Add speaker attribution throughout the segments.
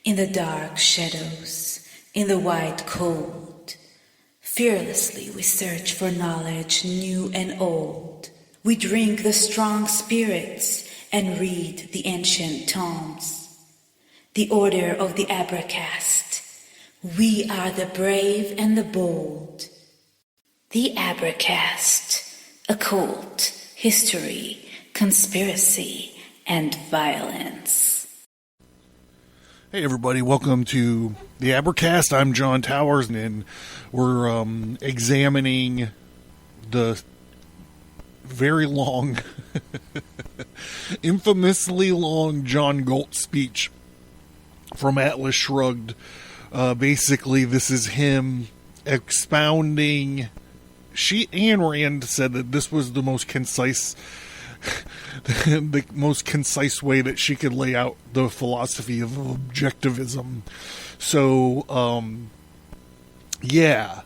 Speaker 1: In the dark shadows, in the white cold, fearlessly we search for knowledge new and old. We drink the strong spirits and read the ancient tomes. The order of the Abracast. We are the brave and the bold. The Abracast. Occult, history, conspiracy, and violence.
Speaker 2: Hey everybody, welcome to the Abracast. I'm John Towers, and we're examining the very long, infamously long John Galt speech from Atlas Shrugged. Basically, this is him expounding. Ayn Rand said that this was the most concise way that she could lay out the philosophy of objectivism. So, yeah.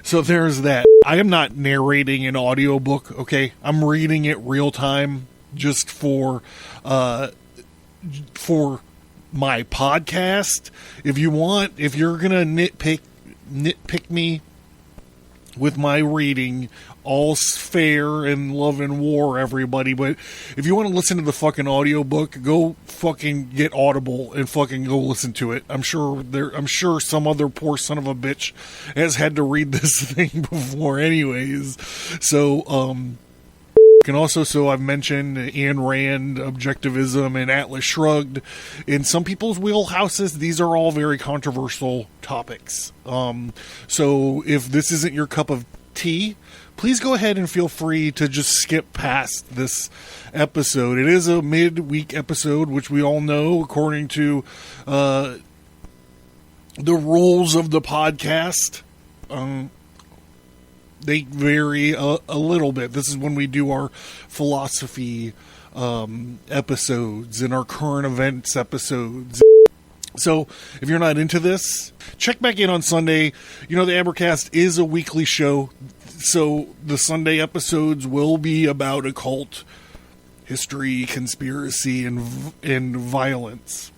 Speaker 2: So there's that. I am not narrating an audiobook, okay? I'm reading it real time just for my podcast. If you're gonna nitpick me with my reading, all's fair in love and war, everybody. But if you want to listen to the fucking audiobook, go fucking get Audible and fucking go listen to it. I'm sure some other poor son of a bitch has had to read this thing before anyways. So, I've mentioned Ayn Rand, Objectivism, and Atlas Shrugged. In some people's wheelhouses, these are all very controversial topics. So if this isn't your cup of tea, please go ahead and feel free to just skip past this episode. It is a midweek episode, which we all know, according to the rules of the podcast. They vary a little bit. This is when we do our philosophy episodes and our current events episodes. So if you're not into this, check back in on Sunday. You know, the Abracast is a weekly show, so the Sunday episodes will be about occult, history, conspiracy, and violence.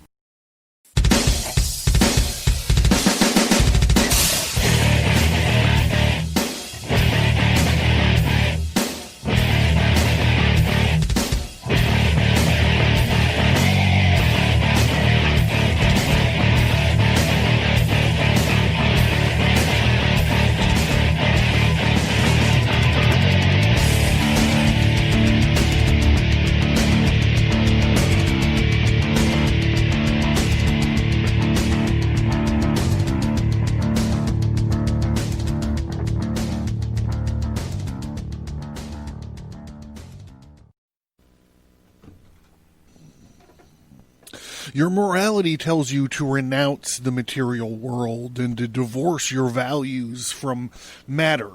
Speaker 2: Your morality tells you to renounce the material world and to divorce your values from matter.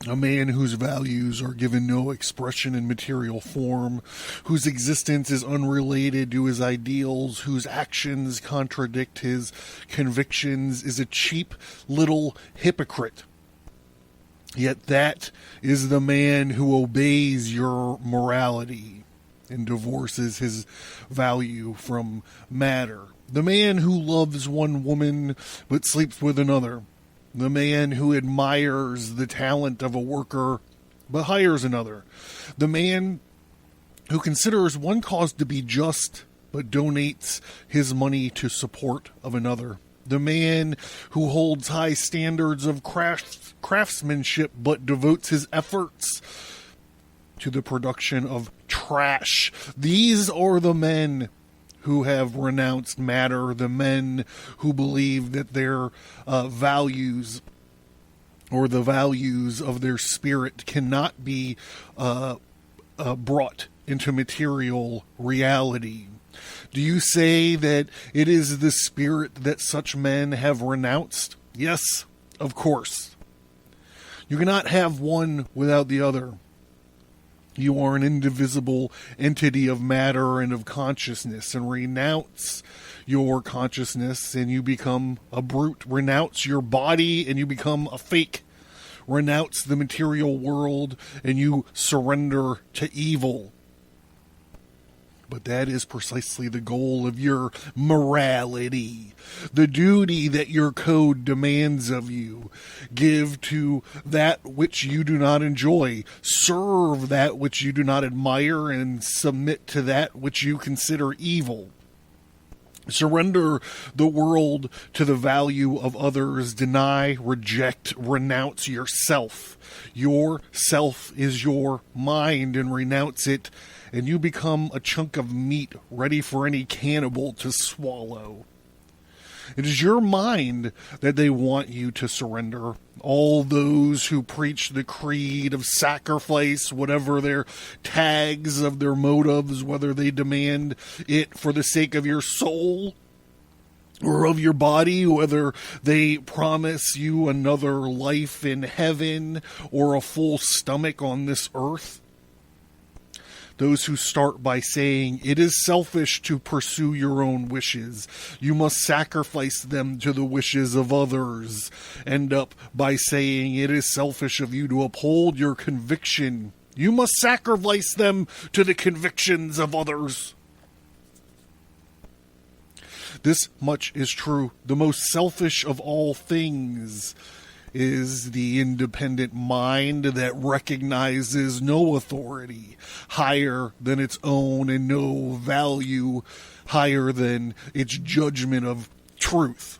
Speaker 2: A man whose values are given no expression in material form, whose existence is unrelated to his ideals, whose actions contradict his convictions, is a cheap little hypocrite. Yet that is the man who obeys your morality and divorces his value from matter. The man who loves one woman but sleeps with another. The man who admires the talent of a worker but hires another. The man who considers one cause to be just but donates his money to support of another. The man who holds high standards of craftsmanship but devotes his efforts to the production of trash. These are the men who have renounced matter, the men who believe that their values or the values of their spirit cannot be brought into material reality. Do you say that it is the spirit that such men have renounced? Yes, of course. You cannot have one without the other. You are an indivisible entity of matter and of consciousness, and renounce your consciousness and you become a brute. Renounce your body and you become a fake. Renounce the material world and you surrender to evil. But that is precisely the goal of your morality, the duty that your code demands of you. Give to that which you do not enjoy, serve that which you do not admire, and submit to that which you consider evil. Surrender the world to the value of others. Deny, reject, renounce yourself. Your self is your mind, and renounce it, and you become a chunk of meat ready for any cannibal to swallow. It is your mind that they want you to surrender. All those who preach the creed of sacrifice, whatever their tags of their motives, whether they demand it for the sake of your soul or of your body, whether they promise you another life in heaven or a full stomach on this earth. Those who start by saying, it is selfish to pursue your own wishes, you must sacrifice them to the wishes of others, end up by saying, it is selfish of you to uphold your conviction, you must sacrifice them to the convictions of others. This much is true. The most selfish of all things is the independent mind that recognizes no authority higher than its own and no value higher than its judgment of truth.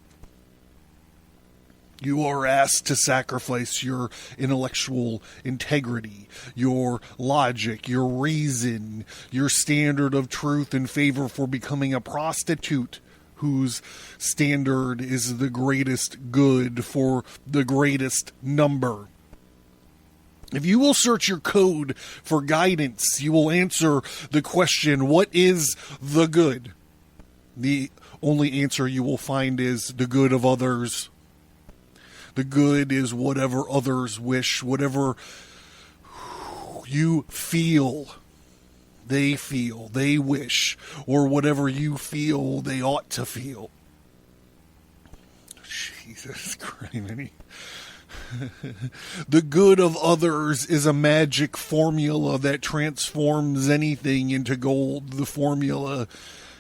Speaker 2: You are asked to sacrifice your intellectual integrity, your logic, your reason, your standard of truth in favor for becoming a prostitute whose standard is the greatest good for the greatest number. If you will search your code for guidance, you will answer the question, what is the good? The only answer you will find is the good of others. The good is whatever others wish, whatever you feel they wish, or whatever you feel they ought to feel. Jesus Christ. The good of others is a magic formula that transforms anything into gold. The formula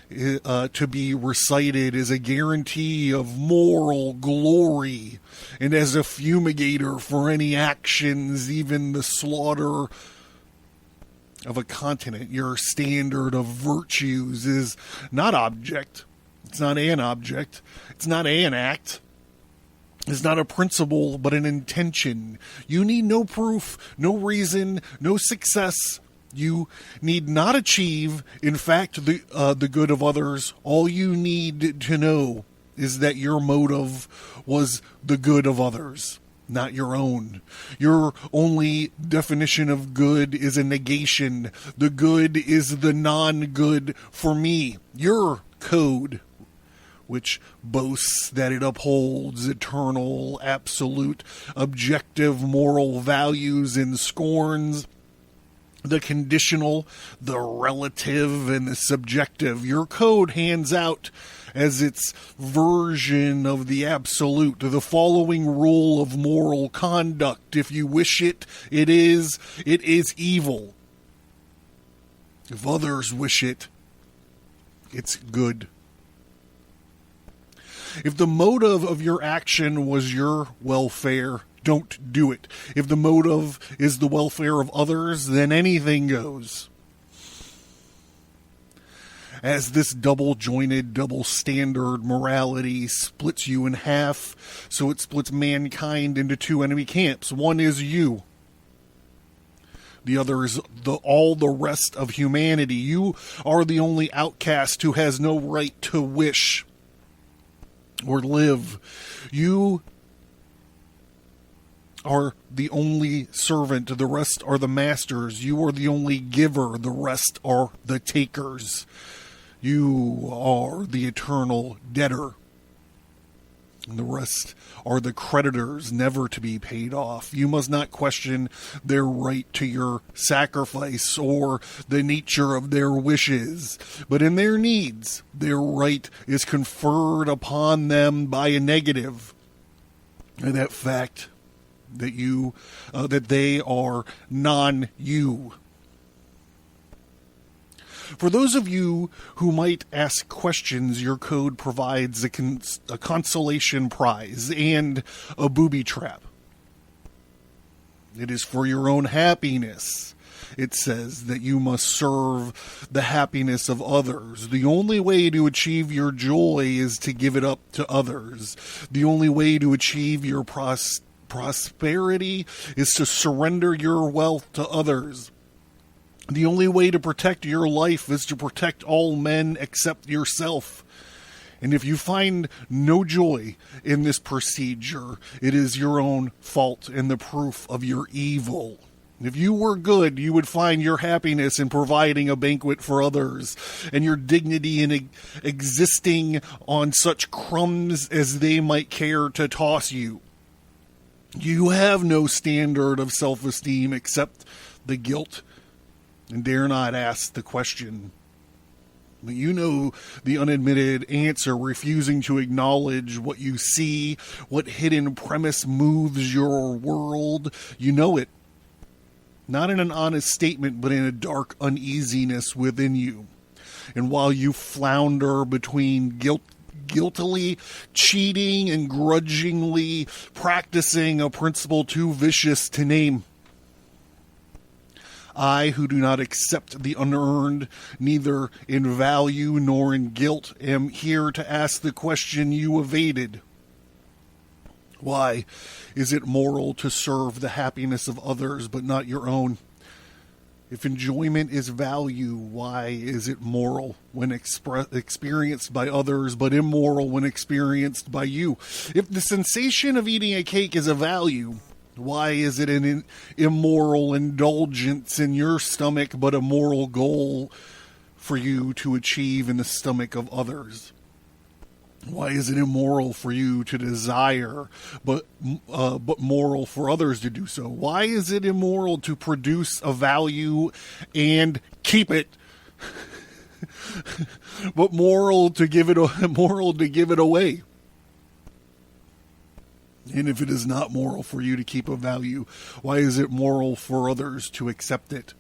Speaker 2: to be recited is a guarantee of moral glory, and as a fumigator for any actions, even the slaughter of a continent. Your standard of virtues is not object. It's not an object. It's not an act. It's not a principle, but an intention. You need no proof, no reason, no success. You need not achieve, in fact, the good of others. All you need to know is that your motive was the good of others, not your own. Your only definition of good is a negation. The good is the non-good for me. Your code, which boasts that it upholds eternal, absolute, objective moral values and scorns the conditional, the relative, and the subjective. Your code hands out as its version of the absolute the following rule of moral conduct. If you wish it, it is evil. If others wish it, it's good. If the motive of your action was your welfare, don't do it. If the motive is the welfare of others, then anything goes. As this double-jointed, double-standard morality splits you in half, so it splits mankind into two enemy camps. One is you. The other is all the rest of humanity. You are the only outcast who has no right to wish or live. You are the only servant, the rest are the masters. You are the only giver, the rest are the takers. You are the eternal debtor, and the rest are the creditors, never to be paid off. You must not question their right to your sacrifice or the nature of their wishes, but in their needs, their right is conferred upon them by a negative. And that fact that that they are non-you. For those of you who might ask questions, your code provides a consolation prize and a booby trap. It is for your own happiness. It says that you must serve the happiness of others. The only way to achieve your joy is to give it up to others. The only way to achieve your prosperity is to surrender your wealth to others. The only way to protect your life is to protect all men except yourself. And if you find no joy in this procedure, it is your own fault and the proof of your evil. If you were good, you would find your happiness in providing a banquet for others, and your dignity in existing on such crumbs as they might care to toss you. You have no standard of self-esteem except the guilt, and dare not ask the question. But you know the unadmitted answer, refusing to acknowledge what you see, what hidden premise moves your world. You know it. Not in an honest statement, but in a dark uneasiness within you. And while you flounder between guiltily cheating and grudgingly practicing a principle too vicious to name, I, who do not accept the unearned, neither in value nor in guilt, am here to ask the question you evaded. Why is it moral to serve the happiness of others but not your own? If enjoyment is value, why is it moral when experienced by others but immoral when experienced by you? If the sensation of eating a cake is a value, why is it an immoral indulgence in your stomach but a moral goal for you to achieve in the stomach of others? Why is it immoral for you to desire, but moral for others to do so? Why is it immoral to produce a value and keep it, but moral to give it away? And if it is not moral for you to keep a value, why is it moral for others to accept it?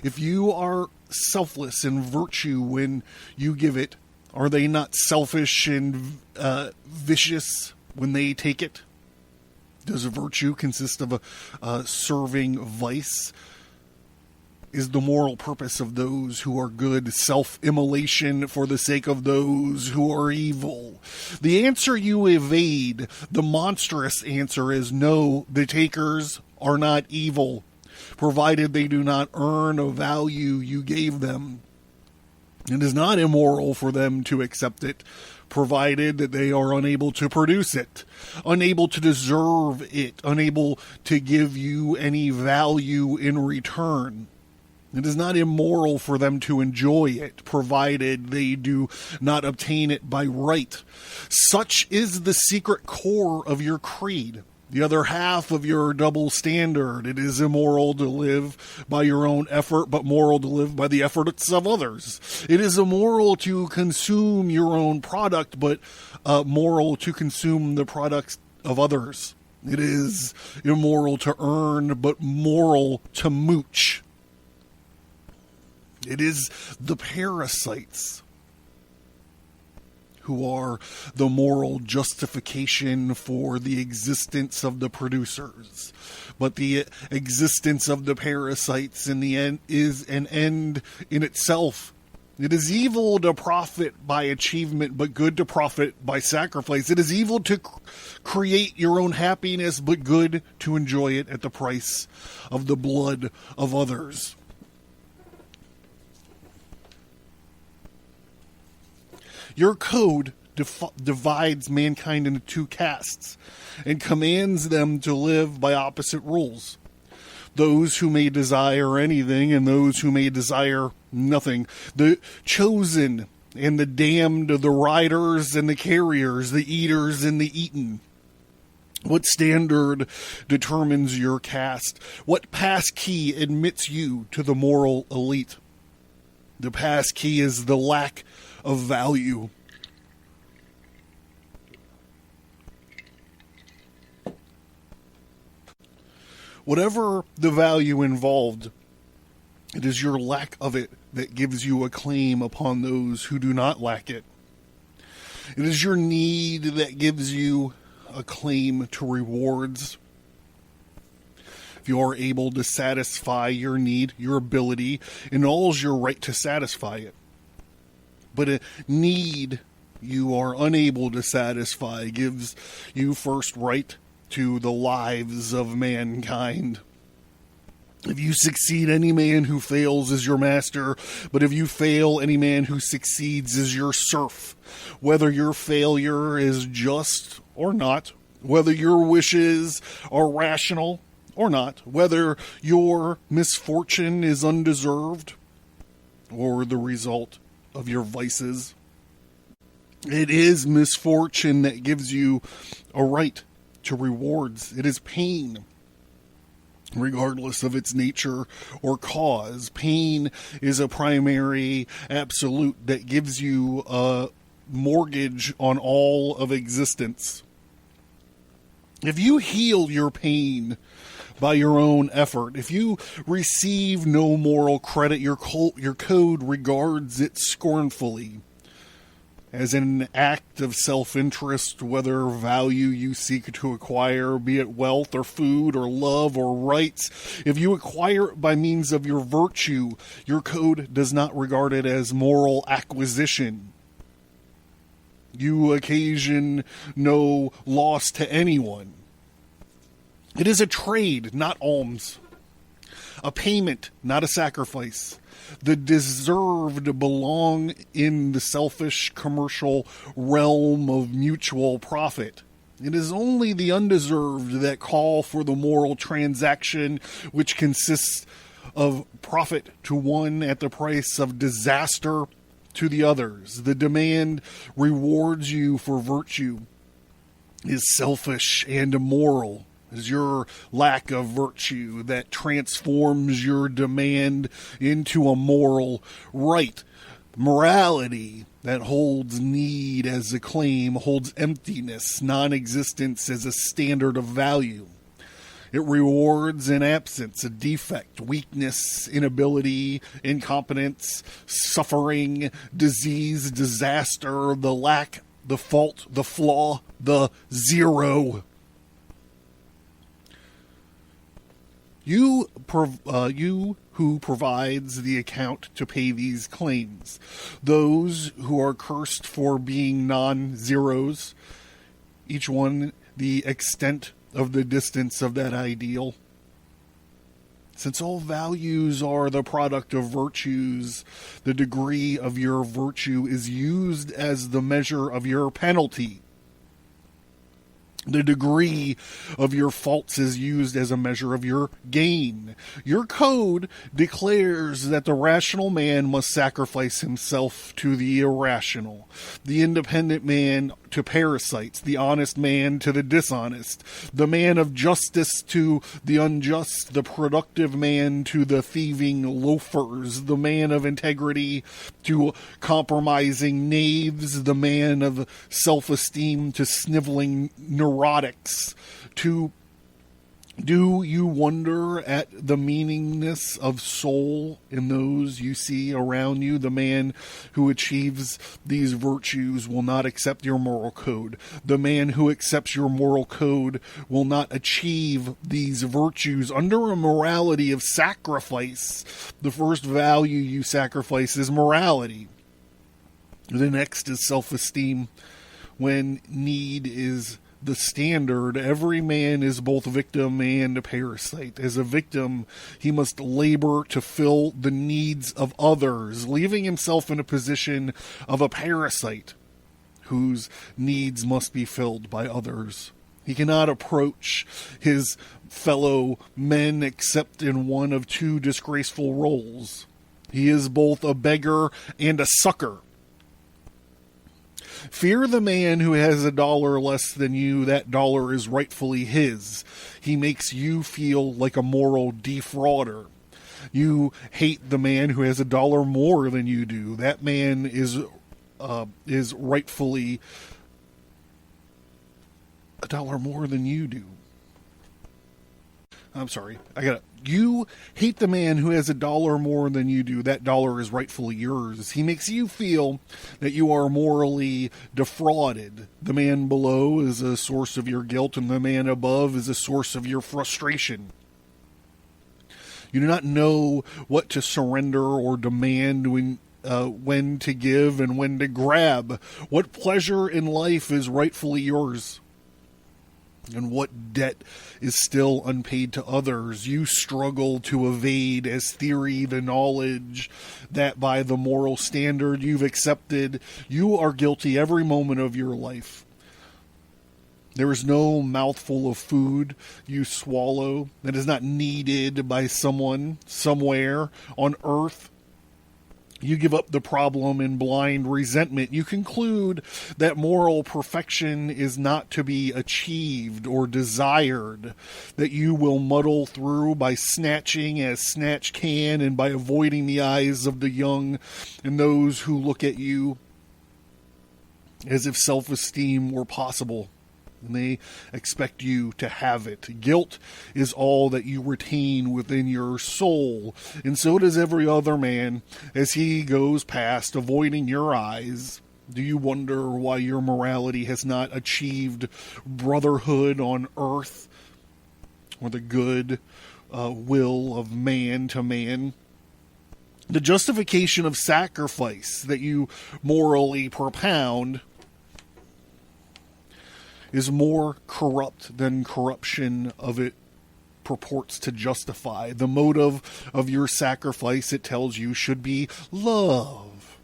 Speaker 2: If you are selfless in virtue when you give it, are they not selfish and vicious when they take it? Does virtue consist of a serving vice? Is the moral purpose of those who are good self-immolation for the sake of those who are evil? The answer you evade, the monstrous answer, is no, the takers are not evil, provided they do not earn a value you gave them. It is not immoral for them to accept it, provided that they are unable to produce it, unable to deserve it, unable to give you any value in return. It is not immoral for them to enjoy it, provided they do not obtain it by right. Such is the secret core of your creed. The other half of your double standard. It is immoral to live by your own effort, but moral to live by the efforts of others. It is immoral to consume your own product, but moral to consume the products of others. It is immoral to earn, but moral to mooch. It is the parasites who are the moral justification for the existence of the producers. But the existence of the parasites in the end is an end in itself. It is evil to profit by achievement, but good to profit by sacrifice. It is evil to create your own happiness, but good to enjoy it at the price of the blood of others. Your code divides mankind into two castes and commands them to live by opposite rules. Those who may desire anything and those who may desire nothing. The chosen and the damned, the riders and the carriers, the eaters and the eaten. What standard determines your caste? What pass key admits you to the moral elite? The pass key is the lack of value. Whatever the value involved, it is your lack of it that gives you a claim upon those who do not lack it. It is your need that gives you a claim to rewards. If you are able to satisfy your need, your ability, it all's your right to satisfy it. But a need you are unable to satisfy gives you first right to the lives of mankind. If you succeed, any man who fails is your master, but if you fail, any man who succeeds is your serf. Whether your failure is just or not, whether your wishes are rational or not, whether your misfortune is undeserved or the result of your vices. It is misfortune that gives you a right to rewards. It is pain, regardless of its nature or cause. Pain is a primary absolute that gives you a mortgage on all of existence. If you heal your pain by your own effort, if you receive no moral credit, your code regards it scornfully as an act of self-interest, whether value you seek to acquire, be it wealth or food or love or rights. If you acquire it by means of your virtue, your code does not regard it as moral acquisition. You occasion no loss to anyone. It is a trade, not alms. A payment, not a sacrifice. The deserved belong in the selfish commercial realm of mutual profit. It is only the undeserved that call for the moral transaction, which consists of profit to one at the price of disaster to the others. The demand rewards you for virtue is selfish and immoral. It is your lack of virtue that transforms your demand into a moral right. Morality that holds need as a claim holds emptiness, non-existence as a standard of value. It rewards an absence, a defect, weakness, inability, incompetence, suffering, disease, disaster, the lack, the fault, the flaw, the zero. You who provides the account to pay these claims. Those who are cursed for being non-zeros, each one the extent of the distance of that ideal. Since all values are the product of virtues, the degree of your virtue is used as the measure of your penalty. The degree of your faults is used as a measure of your gain. Your code declares that the rational man must sacrifice himself to the irrational, the independent man to parasites, the honest man to the dishonest, the man of justice to the unjust, the productive man to the thieving loafers, the man of integrity to compromising knaves, the man of self-esteem to sniveling neurotics. Do you wonder at the meaninglessness of soul in those you see around you? The man who achieves these virtues will not accept your moral code. The man who accepts your moral code will not achieve these virtues. Under a morality of sacrifice, the first value you sacrifice is morality. The next is self-esteem. When need is the standard, every man is both victim and a parasite. As a victim, he must labor to fill the needs of others, leaving himself in a position of a parasite whose needs must be filled by others. He cannot approach his fellow men except in one of two disgraceful roles. He is both a beggar and a sucker. Fear the man who has $1 less than you. That dollar is rightfully his. He makes you feel like a moral defrauder. You hate the man who has $1 more than you do. That man is rightfully $1 more than you do. You hate the man who has $1 more than you do. That dollar is rightfully yours. He makes you feel that you are morally defrauded. The man below is a source of your guilt, and the man above is a source of your frustration. You do not know what to surrender or demand when to give and when to grab. What pleasure in life is rightfully yours, and what debt is still unpaid to others. You struggle to evade as theory the knowledge that by the moral standard you've accepted, you are guilty every moment of your life. There is no mouthful of food you swallow that is not needed by someone somewhere on earth. You give up the problem in blind resentment. You conclude that moral perfection is not to be achieved or desired, that you will muddle through by snatching as snatch can and by avoiding the eyes of the young and those who look at you as if self-esteem were possible. And they expect you to have it. Guilt is all that you retain within your soul, and so does every other man as he goes past, avoiding your eyes. Do you wonder why your morality has not achieved brotherhood on earth, or the good will of man to man? The justification of sacrifice that you morally propound is more corrupt than corruption of it purports to justify. The motive of your sacrifice, it tells you, should be love.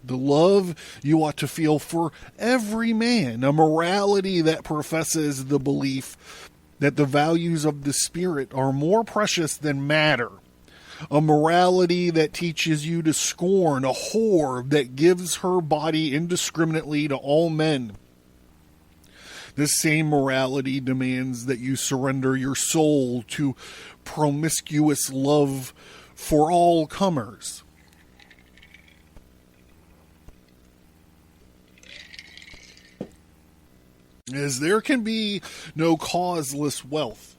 Speaker 2: The love you ought to feel for every man. A morality that professes the belief that the values of the spirit are more precious than matter. A morality that teaches you to scorn a whore that gives her body indiscriminately to all men. This same morality demands that you surrender your soul to promiscuous love for all comers. As there can be no causeless wealth,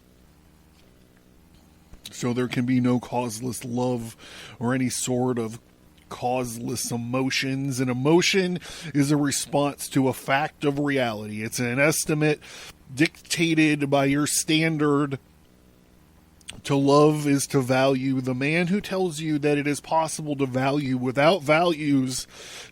Speaker 2: so there can be no causeless love or any sort of causeless emotions. An emotion is a response to a fact of reality. It's an estimate dictated by your standard. To love is to value. The man who tells you that it is possible to value without values,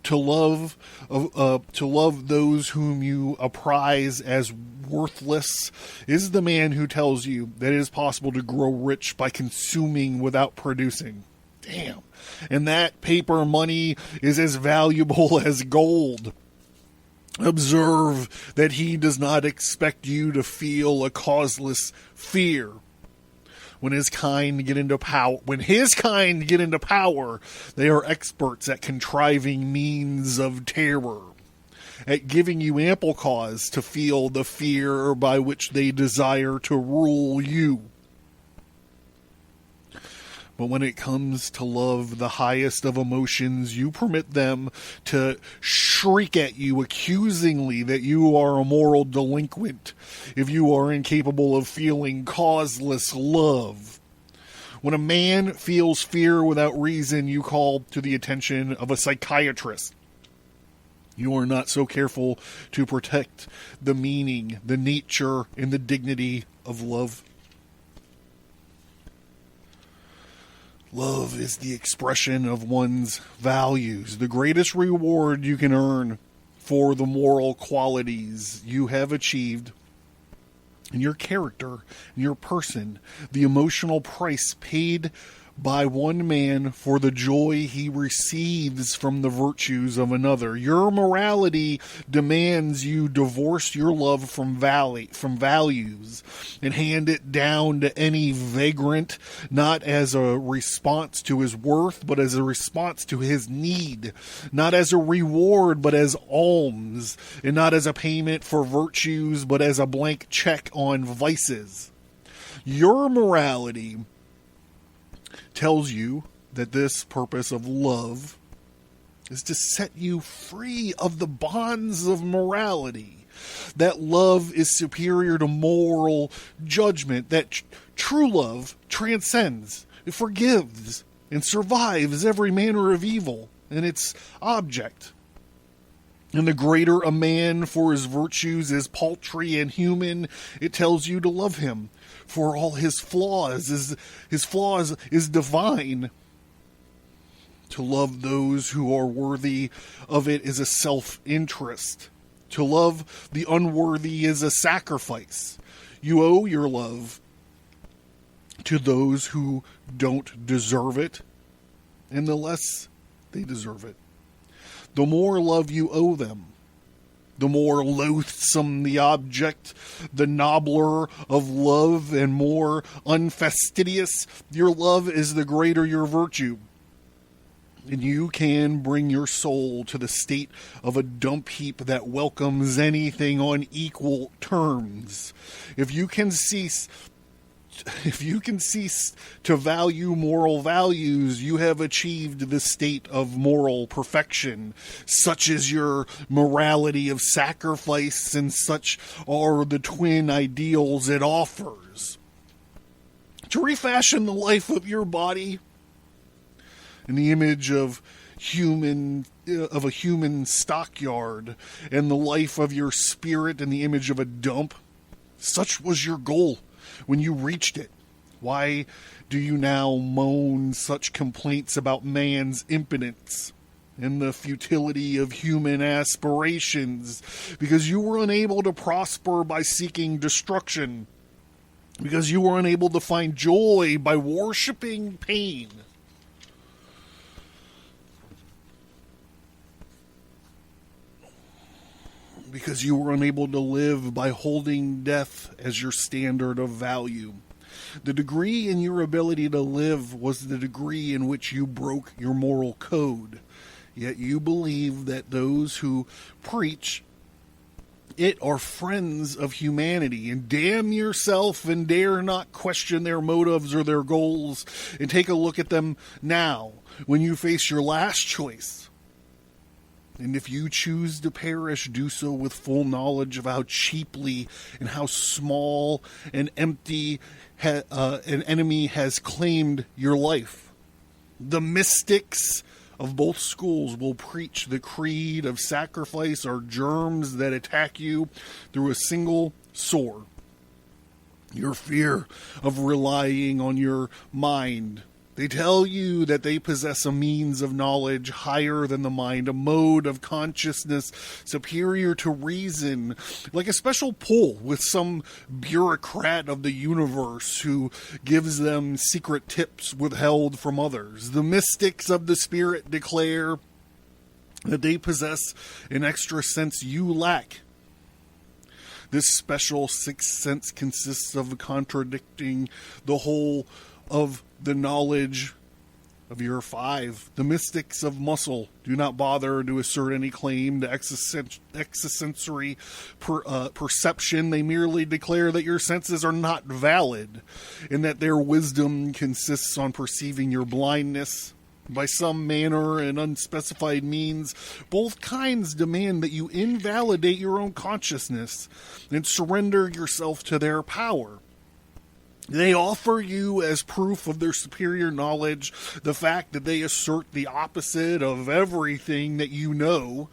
Speaker 2: to love those whom you apprize as worthless, is the man who tells you that it is possible to grow rich by consuming without producing. Damn. And that paper money is as valuable as gold. Observe that he does not expect you to feel a causeless fear. When his kind get into power, they are experts at contriving means of terror, at giving you ample cause to feel the fear by which they desire to rule you. But when it comes to love, the highest of emotions, you permit them to shriek at you accusingly that you are a moral delinquent if you are incapable of feeling causeless love. When a man feels fear without reason, you call to the attention of a psychiatrist. You are not so careful to protect the meaning, the nature, and the dignity of love. Love is the expression of one's values, the greatest reward you can earn for the moral qualities you have achieved in your character, in your person, the emotional price paid by one man for the joy he receives from the virtues of another. Your morality demands you divorce your love from values and hand it down to any vagrant, not as a response to his worth, but as a response to his need, not as a reward, but as alms, and not as a payment for virtues, but as a blank check on vices. Your morality tells you that this purpose of love is to set you free of the bonds of morality. That love is superior to moral judgment, that true love transcends, it forgives, and survives every manner of evil and its object. And the greater a man for his virtues is paltry and human, it tells you to love him. For all his flaws is divine. To love those who are worthy of it is a self-interest. To love the unworthy is a sacrifice. You owe your love to those who don't deserve it, and the less they deserve it. The more love you owe them, the more loathsome the object, the nobler of love and more unfastidious your love is, the greater your virtue. And you can bring your soul to the state of a dump heap that welcomes anything on equal terms. If you can cease to value moral values, you have achieved the state of moral perfection. Such is your morality of sacrifice, and such are the twin ideals it offers. To refashion the life of your body in the image of a human stockyard, and the life of your spirit in the image of a dump, such was your goal when you reached it. Why do you now moan such complaints about man's impotence and the futility of human aspirations? Because you were unable to prosper by seeking destruction. Because you were unable to find joy by worshiping pain. Because you were unable to live by holding death as your standard of value. The degree in your ability to live was the degree in which you broke your moral code. Yet you believe that those who preach it are friends of humanity, and damn yourself and dare not question their motives or their goals, and take a look at them now when you face your last choice. And if you choose to perish, do so with full knowledge of how cheaply and how small and empty an enemy has claimed your life. The mystics of both schools will preach the creed of sacrifice or germs that attack you through a single sore. Your fear of relying on your mind. They tell you that they possess a means of knowledge higher than the mind, a mode of consciousness superior to reason, like a special pull with some bureaucrat of the universe who gives them secret tips withheld from others. The mystics of the spirit declare that they possess an extra sense you lack. This special sixth sense consists of contradicting the whole of the knowledge of your five. The mystics of muscle do not bother to assert any claim to extrasensory perception. They merely declare that your senses are not valid, and that their wisdom consists on perceiving your blindness. By some manner and unspecified means, both kinds demand that you invalidate your own consciousness and surrender yourself to their power. They offer you as proof of their superior knowledge the fact that they assert the opposite of everything that you know,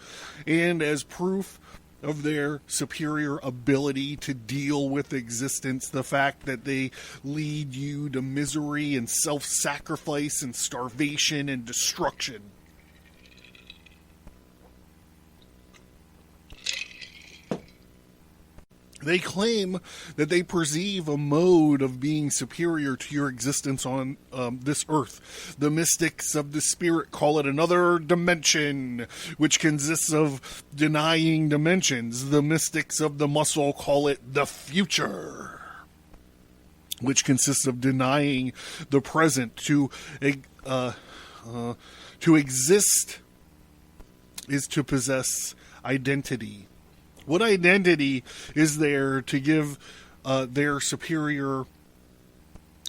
Speaker 2: and as proof of their superior ability to deal with existence, the fact that they lead you to misery and self-sacrifice and starvation and destruction. They claim that they perceive a mode of being superior to your existence on this earth. The mystics of the spirit call it another dimension, which consists of denying dimensions. The mystics of the muscle call it the future, which consists of denying the present. To exist is to possess identity. What identity is there to give their superior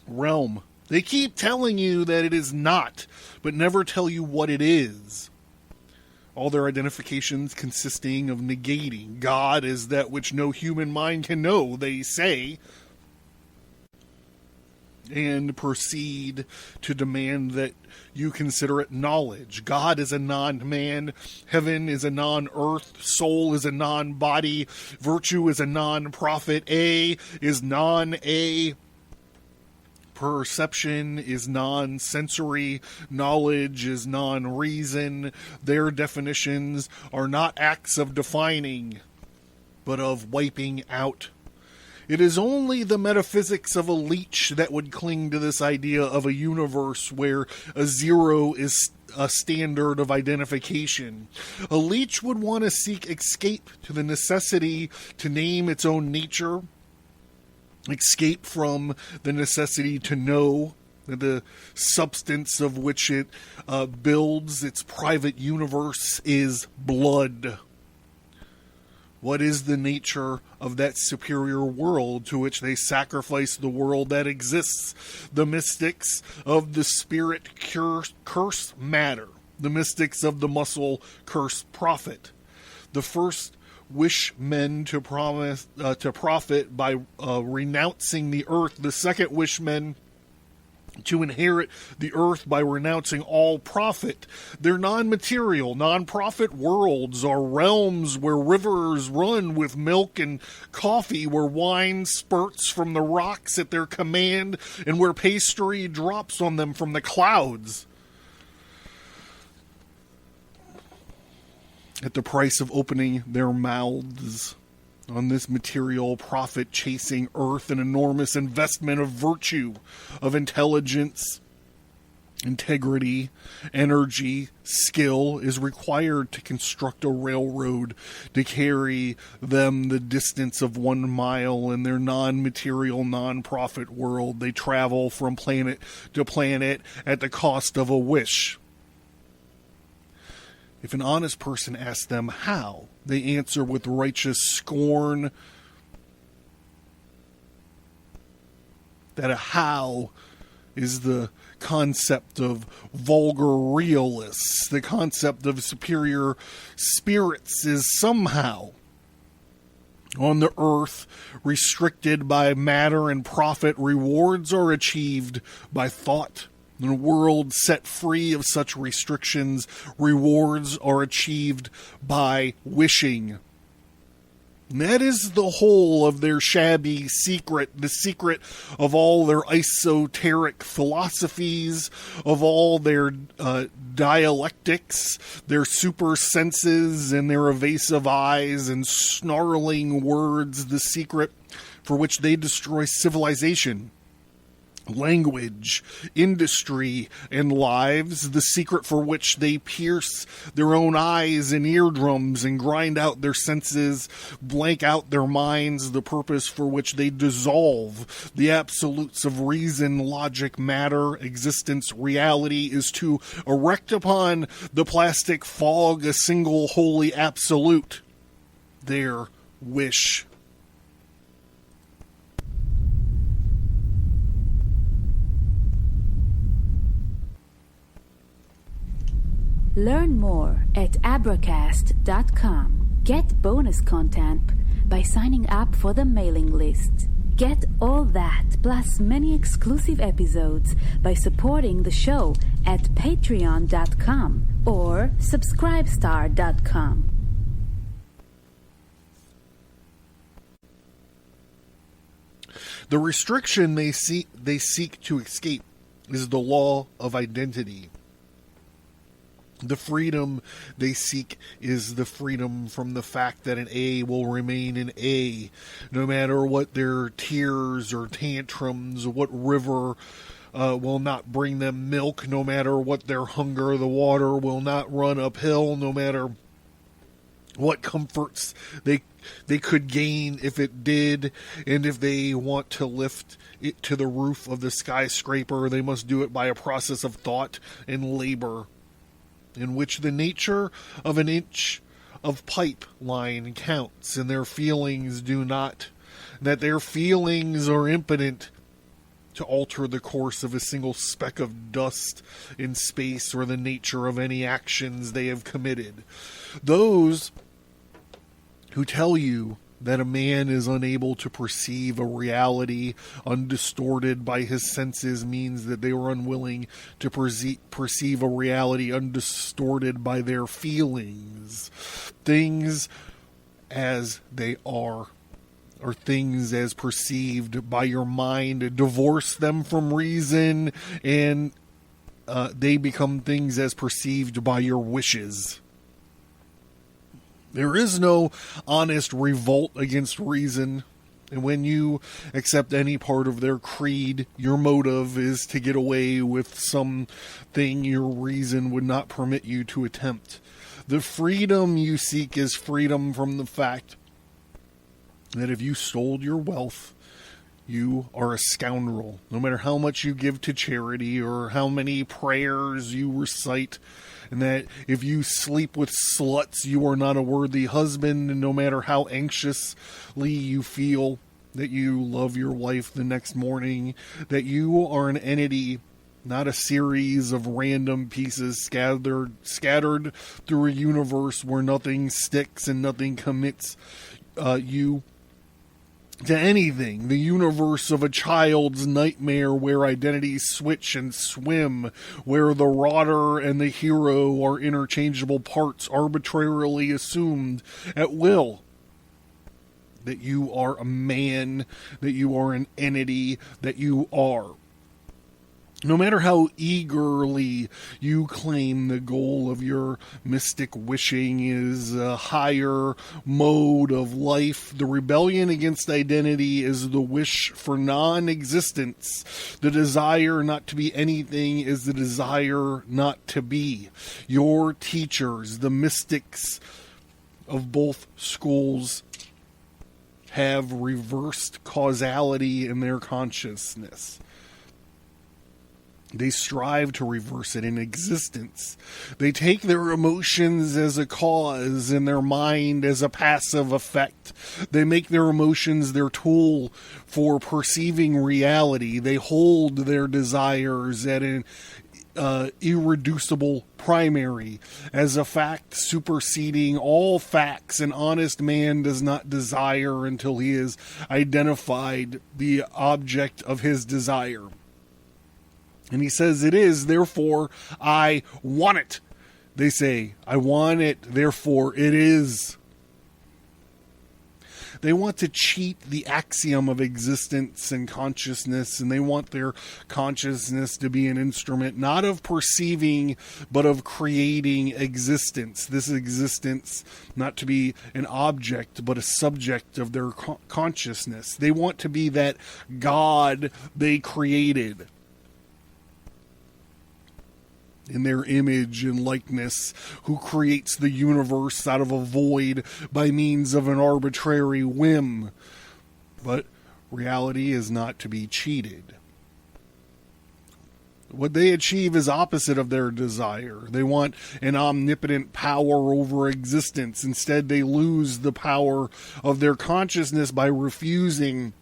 Speaker 2: realm? They keep telling you that it is not, but never tell you what it is. all their identifications consisting of negating God as that which no human mind can know, they say, and proceed to demand that you consider it knowledge. God is a non-man, heaven is a non-earth, soul is a non-body, virtue is a non-prophet, A is non-A, perception is non-sensory, knowledge is non-reason. Their definitions are not acts of defining, but of wiping out. It is only the metaphysics of a leech that would cling to this idea of a universe where a zero is a standard of identification. A leech would want to seek escape to the necessity to name its own nature, escape from the necessity to know the substance of which it builds its private universe is blood. What is the nature of that superior world to which they sacrifice the world that exists? The mystics of the spirit curse matter. The mystics of the muscle curse profit. The first wish men to profit by renouncing the earth. The second wish men to inherit the earth by renouncing all profit. Their non-material, non-profit worlds are realms where rivers run with milk and coffee, where wine spurts from the rocks at their command, and where pastry drops on them from the clouds at the price of opening their mouths. On this material profit-chasing earth, an enormous investment of virtue, of intelligence, integrity, energy, skill is required to construct a railroad to carry them the distance of 1 mile. In their non-material, non-profit world, they travel from planet to planet at the cost of a wish. If an honest person asks them how, they answer with righteous scorn that a how is the concept of vulgar realists. The concept of superior spirits is somehow on the earth restricted by matter and profit. Rewards are achieved by thought. In a world set free of such restrictions, rewards are achieved by wishing. And that is the whole of their shabby secret, the secret of all their esoteric philosophies, of all their dialectics, their super senses and their evasive eyes and snarling words, the secret for which they destroy civilization, language, industry, and lives, the secret for which they pierce their own eyes and eardrums and grind out their senses, blank out their minds, the purpose for which they dissolve the absolutes of reason, logic, matter, existence, reality, is to erect upon the plastic fog a single holy absolute, their wish.
Speaker 3: Learn more at abracast.com. Get bonus content by signing up for the mailing list. Get all that plus many exclusive episodes by supporting the show at patreon.com or subscribestar.com.
Speaker 2: The restriction they seek to escape is the law of identity. The freedom they seek is the freedom from the fact that an A will remain an A, no matter what their tears or tantrums, what river will not bring them milk, no matter what their hunger, the water will not run uphill, no matter what comforts they could gain if it did, and if they want to lift it to the roof of the skyscraper, they must do it by a process of thought and labor, in which the nature of an inch of pipeline counts, and their feelings do not, that their feelings are impotent to alter the course of a single speck of dust in space or the nature of any actions they have committed. Those who tell you that a man is unable to perceive a reality undistorted by his senses means that they are unwilling to perceive a reality undistorted by their feelings. Things as they are, or things as perceived by your mind, divorce them from reason, and they become things as perceived by your wishes. There is no honest revolt against reason, and when you accept any part of their creed, your motive is to get away with something your reason would not permit you to attempt. The freedom you seek is freedom from the fact that if you stole your wealth, you are a scoundrel. No matter how much you give to charity or how many prayers you recite, and that if you sleep with sluts, you are not a worthy husband, and no matter how anxiously you feel that you love your wife the next morning, that you are an entity, not a series of random pieces scattered through a universe where nothing sticks and nothing commits you to anything. The universe of a child's nightmare where identities switch and swim, where the rotter and the hero are interchangeable parts arbitrarily assumed at will. That you are a man, that you are an entity, that you are. No matter how eagerly you claim the goal of your mystic wishing is a higher mode of life, the rebellion against identity is the wish for non-existence. The desire not to be anything is the desire not to be. Your teachers, the mystics of both schools, have reversed causality in their consciousness. They strive to reverse it in existence. They take their emotions as a cause and their mind as a passive effect. They make their emotions their tool for perceiving reality. They hold their desires at an irreducible primary, as a fact superseding all facts. An honest man does not desire until he has identified the object of his desire. And he says it is, therefore I want it. They say, I want it, therefore it is. They want to cheat the axiom of existence and consciousness, and they want their consciousness to be an instrument not of perceiving, but of creating existence. This existence not to be an object, but a subject of their consciousness. They want to be that God they created in their image and likeness, who creates the universe out of a void by means of an arbitrary whim. But reality is not to be cheated. What they achieve is opposite of their desire. They want an omnipotent power over existence. Instead, they lose the power of their consciousness by refusing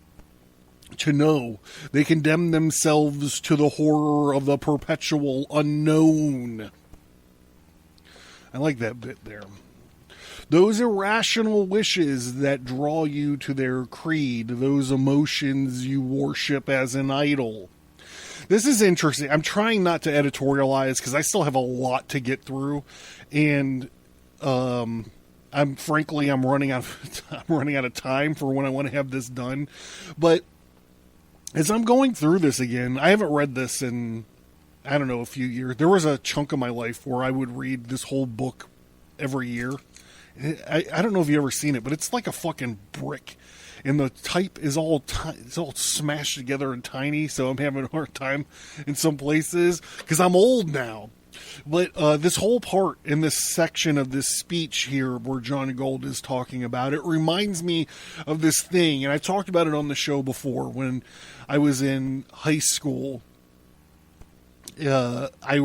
Speaker 2: to know. They condemn themselves to the horror of the perpetual unknown. I like that bit there. Those irrational wishes that draw you to their creed, those emotions you worship as an idol. This is interesting. I'm trying not to editorialize because I still have a lot to get through, and I'm running out of time for when I want to have this done. But as I'm going through this again, I haven't read this in, I don't know, a few years. There was a chunk of my life where I would read this whole book every year. I don't know if you've ever seen it, but it's like a fucking brick. And the type is it's all smashed together and tiny, so I'm having a hard time in some places because I'm old now. But this whole part in this section of this speech here where John Galt is talking about it reminds me of this thing, and I talked about it on the show before. When I was in high school, I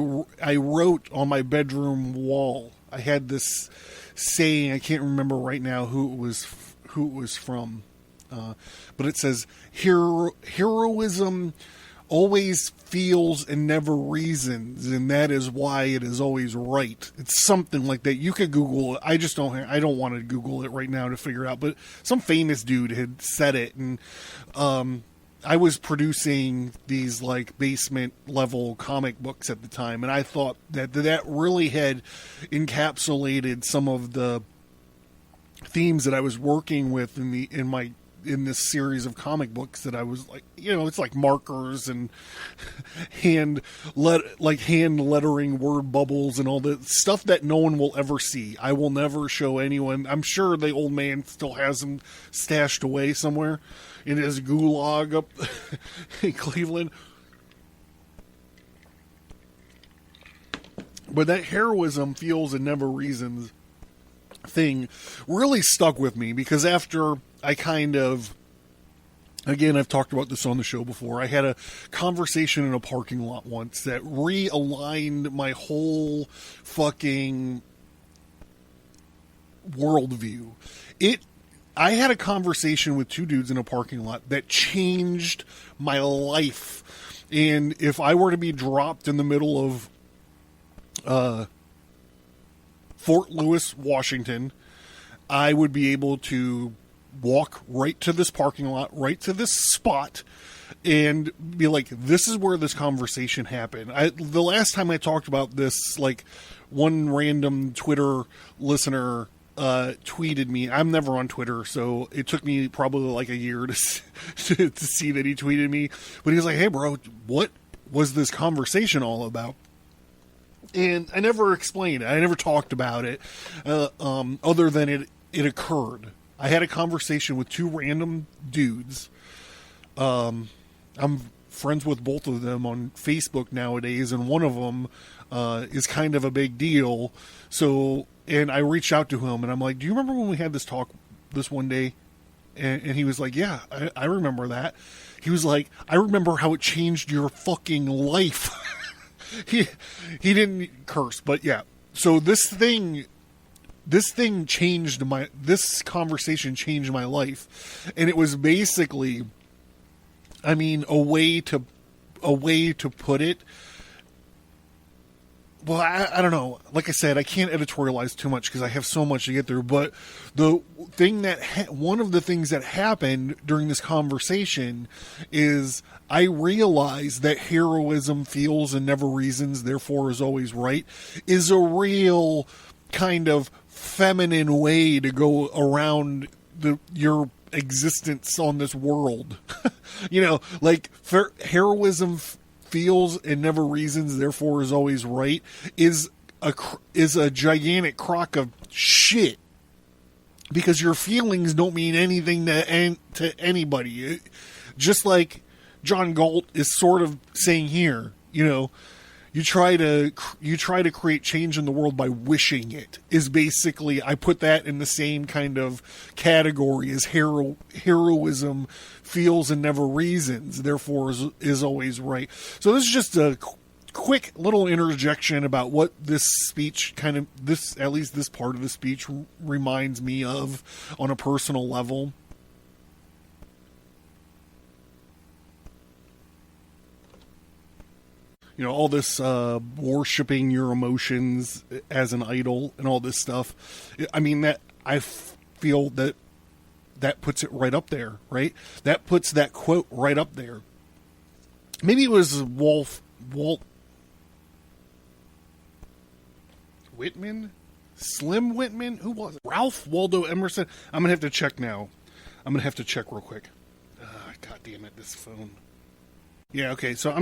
Speaker 2: wrote on my bedroom wall. I had this saying, I can't remember right now who it was from, but it says, heroism always feels and never reasons, and that is why it is always right. It's something like that. You could Google it. I don't want to Google it right now to figure it out, but some famous dude had said it, and I was producing these like basement level comic books at the time, and I thought that really had encapsulated some of the themes that I was working with in this series of comic books that I was like, it's like markers and hand lettering word bubbles and all the stuff that no one will ever see. I will never show anyone. I'm sure the old man still has them stashed away somewhere in his gulag up in Cleveland. But that heroism, feels, and never reasons thing really stuck with me, because after I again, I've talked about this on the show before, I had a conversation in a parking lot once that realigned my whole fucking worldview. I had a conversation with two dudes in a parking lot that changed my life. And if I were to be dropped in the middle of Fort Lewis, Washington, I would be able to walk right to this parking lot, right to this spot, and be like, this is where this conversation happened. The last time I talked about this, like, one random Twitter listener tweeted me. I'm never on Twitter, so it took me probably like a year to see that he tweeted me. But he was like, hey, bro, what was this conversation all about? And I never explained it. I never talked about it other than it occurred. I had a conversation with two random dudes. I'm friends with both of them on Facebook nowadays, and one of them is kind of a big deal. So, and I reached out to him, and I'm like, do you remember when we had this talk this one day? And he was like, yeah, I remember that. He was like, I remember how it changed your fucking life. He didn't curse, but yeah. So this conversation changed my life, and it was basically, I mean, a way to put it. Well, I don't know. Like I said, I can't editorialize too much because I have so much to get through. But one of the things that happened during this conversation is I realized that heroism, feels, and never reasons, therefore is always right, is a real kind of feminine way to go around your existence on this world. Like heroism, feels, and never reasons, therefore is always right, is a gigantic crock of shit, because your feelings don't mean anything to anybody. Just like John Galt is sort of saying here, you try to create change in the world by wishing it, is basically, I put that in the same kind of category as heroism, feels, and never reasons, therefore is always right. So this is just a quick little interjection about what this speech at least this part of the speech reminds me of on a personal level. All this worshiping your emotions as an idol and all this stuff. I mean, that I feel that puts it right up there, right? That puts that quote right up there. Maybe it was Walt Whitman? Slim Whitman? Who was it? Ralph Waldo Emerson? I'm going to have to check now. I'm going to have to check real quick. God damn it, this phone. Yeah, okay, so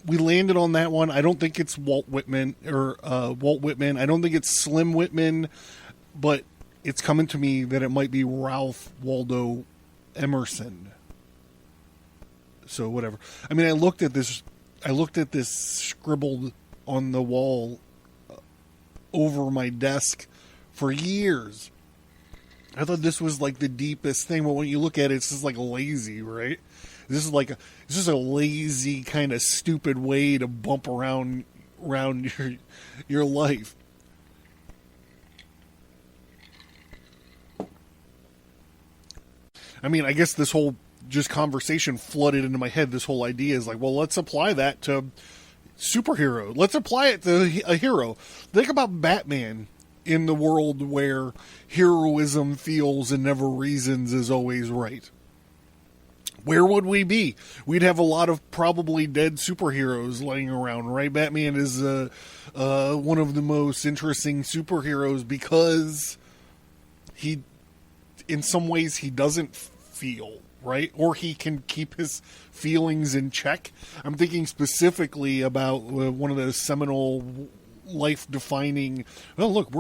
Speaker 2: we landed on that one. I don't think it's Walt Whitman. I don't think it's Slim Whitman, but it's coming to me that it might be Ralph Waldo Emerson. So whatever. I mean, I looked at this scribbled on the wall over my desk for years. I thought this was like the deepest thing, but when you look at it, it's just like lazy, right? This is a lazy kind of stupid way to bump around your life. I mean, I guess this whole just conversation flooded into my head. This whole idea is like, well, let's apply that to superhero. Let's apply it to a hero. Think about Batman in the world where heroism feels and never reasons is always right. Where would we be? We'd have a lot of probably dead superheroes laying around, right? Batman is one of the most interesting superheroes because he, in some ways, he doesn't feel, right? Or he can keep his feelings in check. I'm thinking specifically about one of the seminal life-defining... Well, look,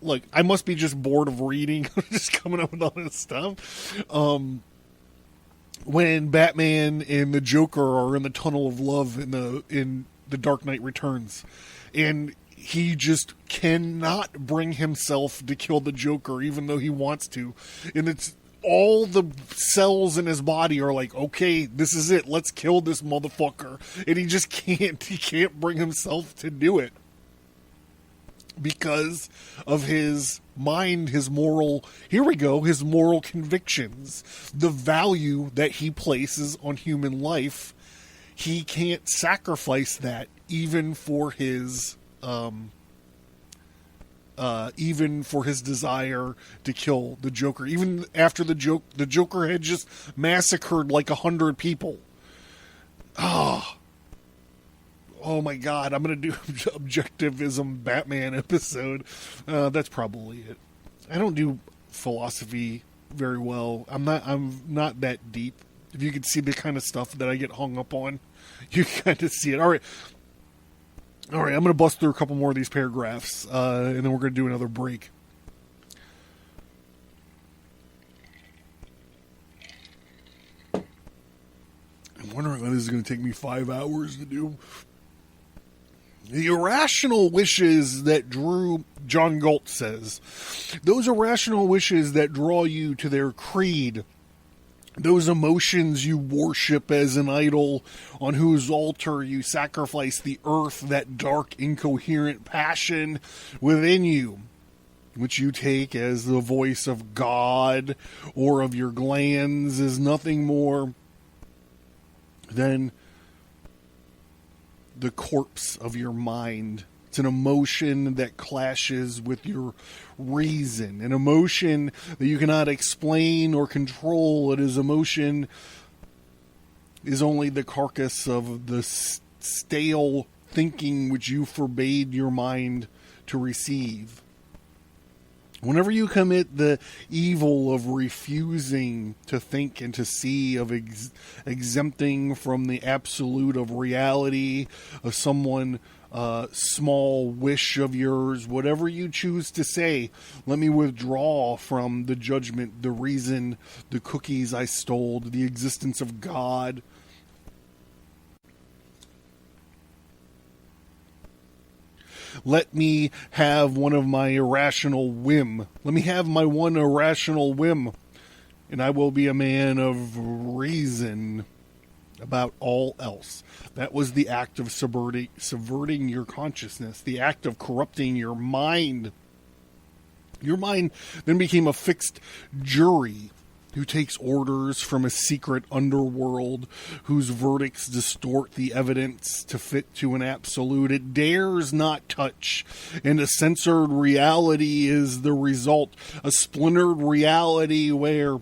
Speaker 2: look, I must be just bored of reading. Just coming up with all this stuff. When Batman and the Joker are in the tunnel of love in the Dark Knight Returns, and he just cannot bring himself to kill the Joker, even though he wants to, and it's all the cells in his body are like, okay, this is it, let's kill this motherfucker, and he just can't. He can't bring himself to do it because of his mind, his moral, his moral convictions, the value that he places on human life. He can't sacrifice that even for his desire to kill the Joker, even after the Joker had just massacred like 100 people. Oh my God, I'm going to do Objectivism Batman episode. That's probably it. I don't do philosophy very well. I'm not that deep. If you could see the kind of stuff that I get hung up on, you kind of see it. All right, I'm going to bust through a couple more of these paragraphs, and then we're going to do another break. I'm wondering why this is going to take me 5 hours to do. The irrational wishes that drew, John Galt says, those irrational wishes that draw you to their creed, those emotions you worship as an idol, on whose altar you sacrifice the earth, that dark, incoherent passion within you, which you take as the voice of God or of your glands, is nothing more than the corpse of your mind. It's an emotion that clashes with your reason, an emotion that you cannot explain or control. It is emotion is only the carcass of the stale thinking which you forbade your mind to receive. Whenever you commit the evil of refusing to think and to see, of exempting from the absolute of reality, of someone small wish of yours, whatever you choose to say, let me withdraw from the judgment, the reason, the cookies I stole, the existence of God. Let me have one of my irrational whim. Let me have my one irrational whim, and I will be a man of reason about all else. That was the act of subverting your consciousness, the act of corrupting your mind. Your mind then became a fixed jury who takes orders from a secret underworld, whose verdicts distort the evidence to fit to an absolute it dares not touch, and a censored reality is the result, a splintered reality where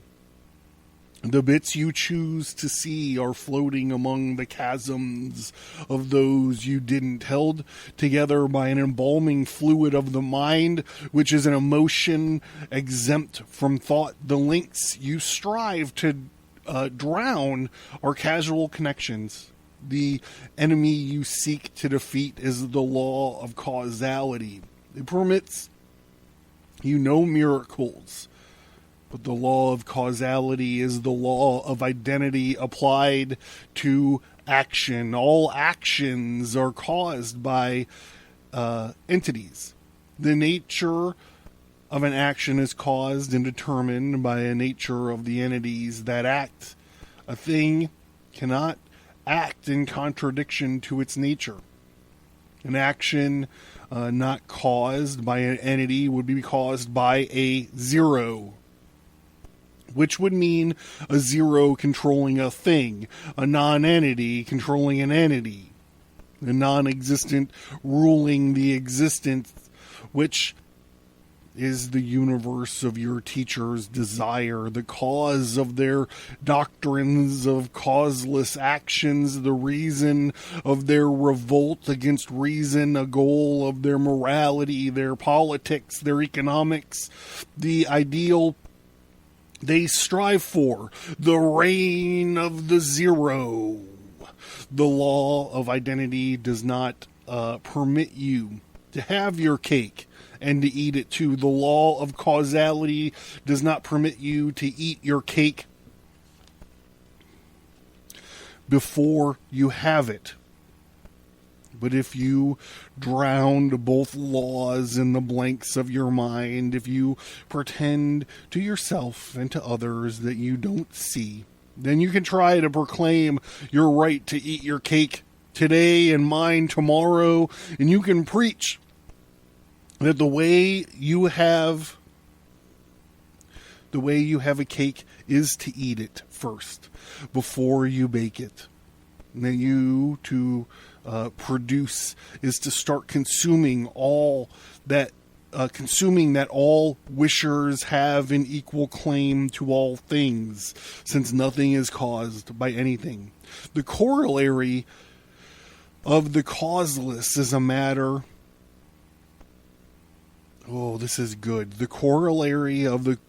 Speaker 2: the bits you choose to see are floating among the chasms of those you didn't, held together by an embalming fluid of the mind, which is an emotion exempt from thought. The links you strive to drown are casual connections. The enemy you seek to defeat is the law of causality. It permits you no miracles. But the law of causality is the law of identity applied to action. All actions are caused by entities. The nature of an action is caused and determined by a nature of the entities that act. A thing cannot act in contradiction to its nature. An action not caused by an entity would be caused by a zero. which would mean a zero controlling a thing, a non-entity controlling an entity, a non-existent ruling the existence, which is the universe of your teacher's desire, the cause of their doctrines of causeless actions, the reason of their revolt against reason, a goal of their morality, their politics, their economics, the ideal they strive for, the reign of the zero. The law of identity does not permit you to have your cake and to eat it too. The law of causality does not permit you to eat your cake before you have it. But if you drowned both laws in the blanks of your mind, if you pretend to yourself and to others that you don't see, then you can try to proclaim your right to eat your cake today and mine tomorrow, and you can preach that the way you have a cake is to eat it first before you bake it. And then you to produce is to start consuming all that all wishers have an equal claim to all things, since nothing is caused by anything. The corollary of the causeless is a matter. Oh, this is good. The corollary of the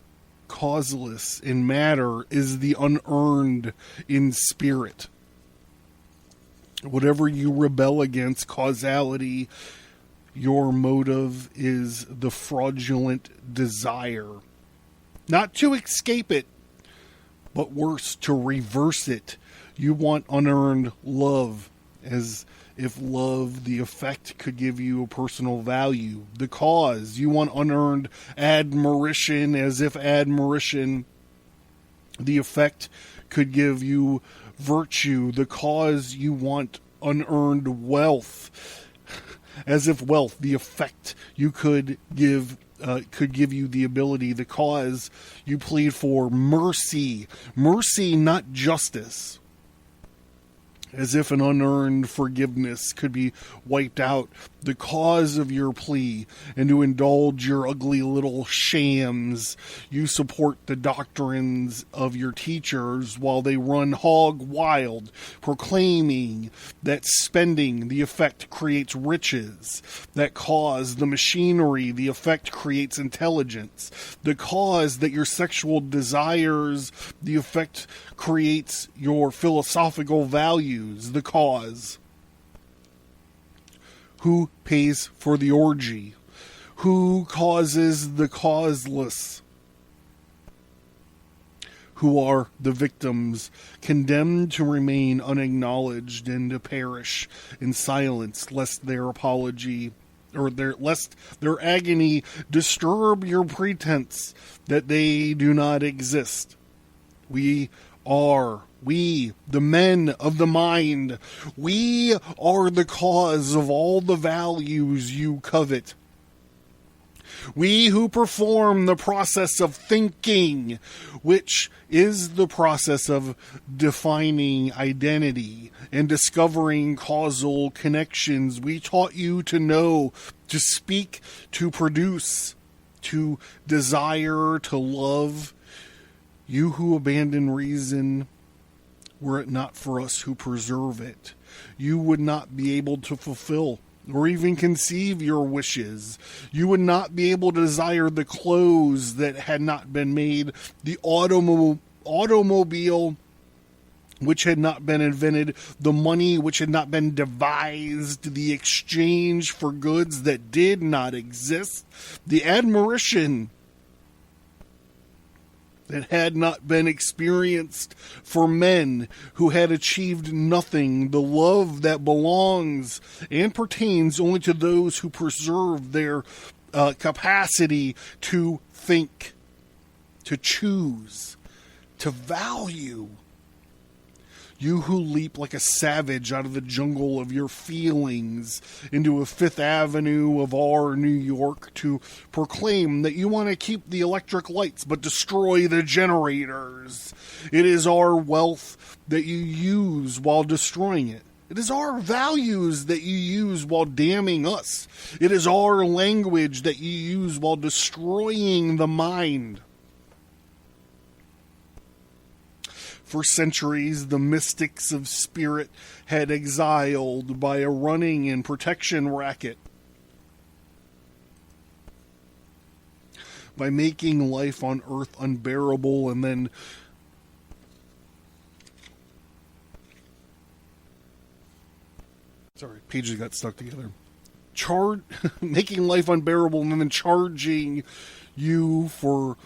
Speaker 2: causeless in matter is the unearned in spirit. Whatever you rebel against causality, your motive is the fraudulent desire. Not to escape it, but worse, to reverse it. You want unearned love, as if love, the effect, could give you a personal value. The cause, you want unearned admiration, as if admiration, the effect, could give you virtue. The cause, you want unearned wealth, as if wealth, the effect, you could give you the ability. The cause, you plead for mercy, not justice, as if an unearned forgiveness could be wiped out. The cause of your plea, and to indulge your ugly little shams, you support the doctrines of your teachers while they run hog wild, proclaiming that spending, the effect, creates riches. That cause, the machinery, the effect, creates intelligence. The cause that your sexual desires, the effect, creates your philosophical values. The cause. Who pays for the orgy? Who causes the causeless? Who are the victims, condemned to remain unacknowledged and to perish in silence, lest their apology or lest their agony disturb your pretense that they do not exist? We, the men of the mind, we are the cause of all the values you covet. We who perform the process of thinking, which is the process of defining identity and discovering causal connections. We taught you to know, to speak, to produce, to desire, to love. You who abandon reason, were it not for us who preserve it, you would not be able to fulfill or even conceive your wishes. You would not be able to desire the clothes that had not been made, the automobile which had not been invented, the money which had not been devised, the exchange for goods that did not exist, the admiration that had not been experienced for men who had achieved nothing, the love that belongs and pertains only to those who preserve their capacity to think, to choose, to value. You who leap like a savage out of the jungle of your feelings into a Fifth Avenue of our New York to proclaim that you want to keep the electric lights but destroy the generators. It is our wealth that you use while destroying it. It is our values that you use while damning us. It is our language that you use while destroying the mind. For centuries, the mystics of spirit had exiled by a running and protection racket. By making life on earth unbearable and then pages got stuck together. Making life unbearable and then charging you for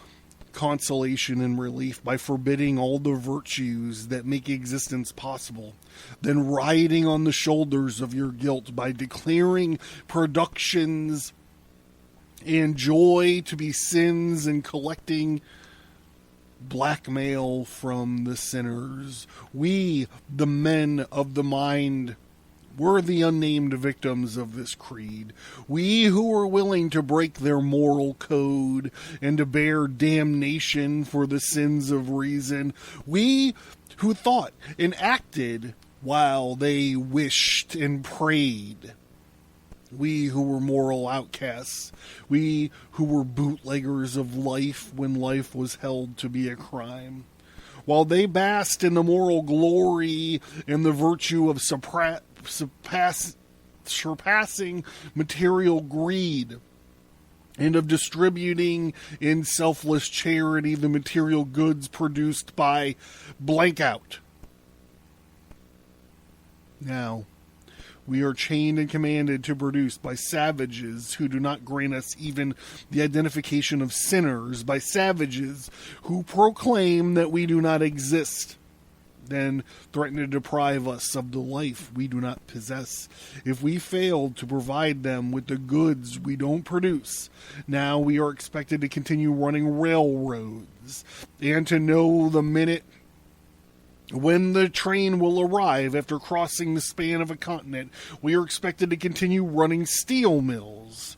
Speaker 2: consolation and relief by forbidding all the virtues that make existence possible, then riding on the shoulders of your guilt by declaring productions and joy to be sins and collecting blackmail from the sinners. We, the men of the mind, were the unnamed victims of this creed. We who were willing to break their moral code and to bear damnation for the sins of reason. We who thought and acted while they wished and prayed. We who were moral outcasts. We who were bootleggers of life when life was held to be a crime. While they basked in the moral glory and the virtue of surpassing material greed and of distributing in selfless charity the material goods produced by blank out. Now, we are chained and commanded to produce by savages who do not grant us even the identification of sinners, by savages who proclaim that we do not exist, then threaten to deprive us of the life we do not possess. If we failed to provide them with the goods we don't produce, now we are expected to continue running railroads and to know the minute when the train will arrive after crossing the span of a continent. We are expected to continue running steel mills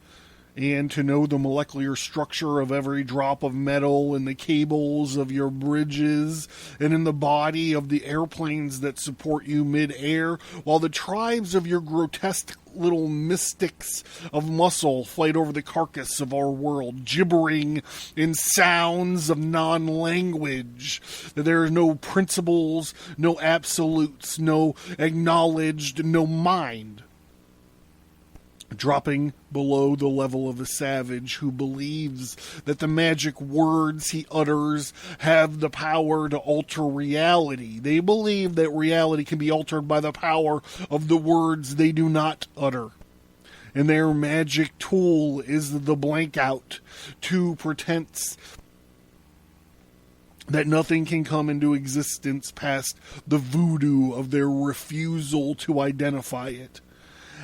Speaker 2: and to know the molecular structure of every drop of metal in the cables of your bridges and in the body of the airplanes that support you mid-air, while the tribes of your grotesque little mystics of muscle fight over the carcass of our world, gibbering in sounds of non-language. That there are no principles, no absolutes, no acknowledged, no mind. Dropping below the level of a savage who believes that the magic words he utters have the power to alter reality. They believe that reality can be altered by the power of the words they do not utter. And their magic tool is the blank out to pretense that nothing can come into existence past the voodoo of their refusal to identify it.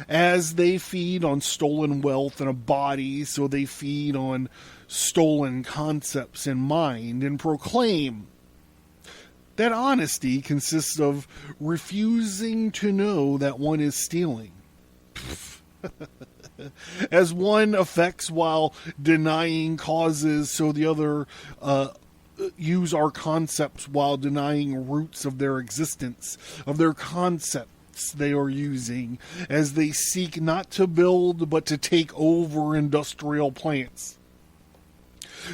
Speaker 2: As they feed on stolen wealth and a body, so they feed on stolen concepts in mind and proclaim that honesty consists of refusing to know that one is stealing. As one affects while denying causes, so the other use our concepts while denying roots of their existence, of their concept they are using, as they seek not to build but to take over industrial plants.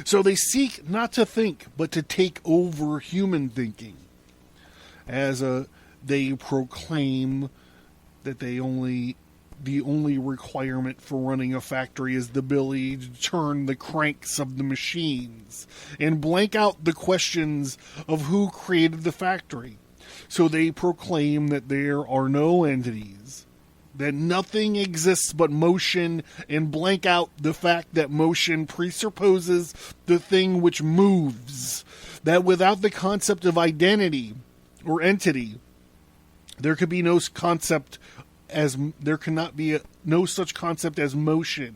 Speaker 2: So they seek not to think but to take over human thinking, as they proclaim that the only requirement for running a factory is the ability to turn the cranks of the machines and blank out the questions of who created the factory. So they proclaim that there are no entities, that nothing exists but motion, and blank out the fact that motion presupposes the thing which moves, that without the concept of identity or entity, there could be no concept as there cannot be no such concept as motion,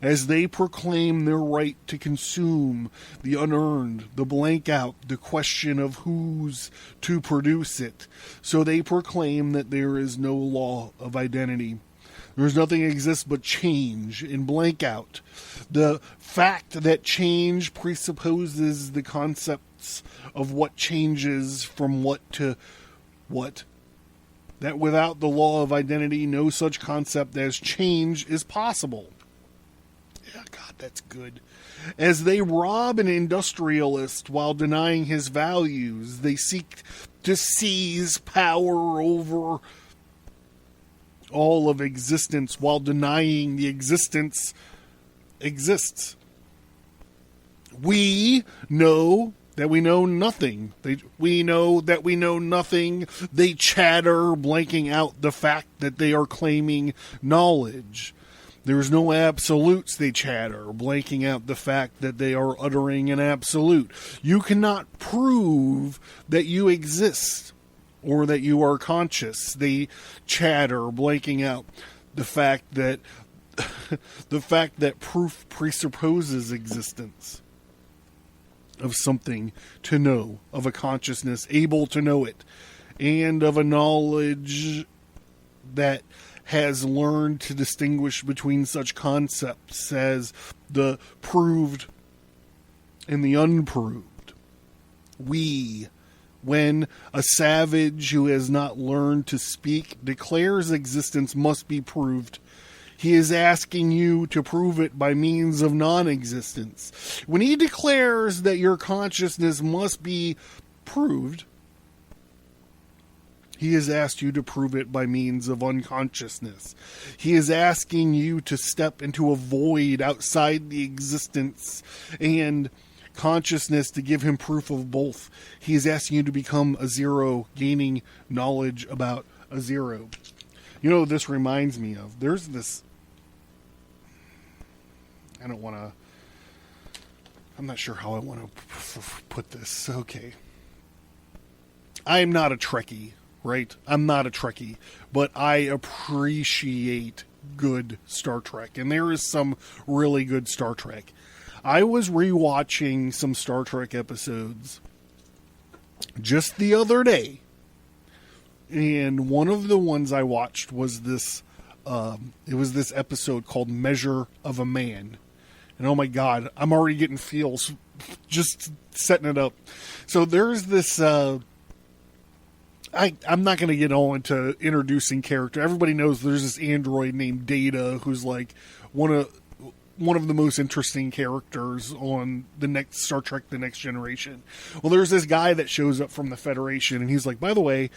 Speaker 2: as they proclaim their right to consume the unearned, the blank out, the question of who's to produce it. So they proclaim that there is no law of identity. There's nothing exists but change and blank out. The fact that change presupposes the concepts of what changes from what to what. That without the law of identity, no such concept as change is possible. Yeah, God, that's good. As they rob an industrialist while denying his values, they seek to seize power over all of existence while denying the existence exists. We know that we know nothing. We know that we know nothing. They chatter, blanking out the fact that they are claiming knowledge. There is no absolutes, they chatter, blanking out the fact that they are uttering an absolute. You cannot prove that you exist or that you are conscious. They chatter, blanking out the fact that proof presupposes existence of something to know, of a consciousness able to know it, and of a knowledge that has learned to distinguish between such concepts as the proved and the unproved. When a savage who has not learned to speak declares existence must be proved, he is asking you to prove it by means of non-existence. When he declares that your consciousness must be proved, he has asked you to prove it by means of unconsciousness. He is asking you to step into a void outside the existence and consciousness to give him proof of both. He is asking you to become a zero, gaining knowledge about a zero. You know what this reminds me of? There's this... I'm not sure how I want to put this. Okay. I'm not a Trekkie, right? I'm not a Trekkie, but I appreciate good Star Trek. And there is some really good Star Trek. I was rewatching some Star Trek episodes just the other day. And one of the ones I watched was this episode called Measure of a Man. And oh my God, I'm already getting feels just setting it up. So there's this, I'm not going to get on into introducing character. Everybody knows there's this android named Data who's like one of the most interesting characters on the next Star Trek, The Next Generation. Well, there's this guy that shows up from the Federation, and he's like, by the way,